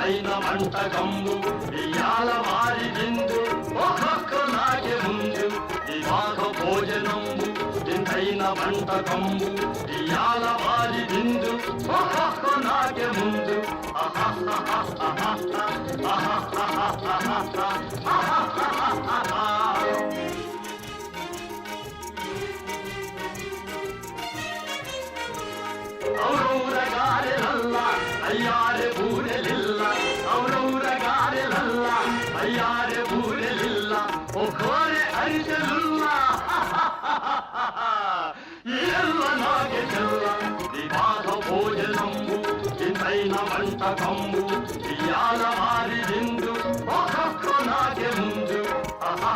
ఇంతైన వంటకంబు ఇయాల వారి విందు ఒక్కొక్క నాకే ముందు వివాహ భోజనంబు ఇంతైన వంటకంబు ఇయాల వారి విందు ఒక్కొక్క నాకే ముందు ఔరౌరగారెలల్ల అయ్యారె బూరెలిల్ల ఔరౌరగారెలల్ల అయ్యారె బూరెలిల్ల ఒక్కోరె అరిసెలుల్ల ఎల్ల నాగే చెల్ల వివాహ భోజనంబు ఇంతైన వంటకంబు ఇయాల వారి విందు ఒక్కొక్క నాగే ముందు ఆహా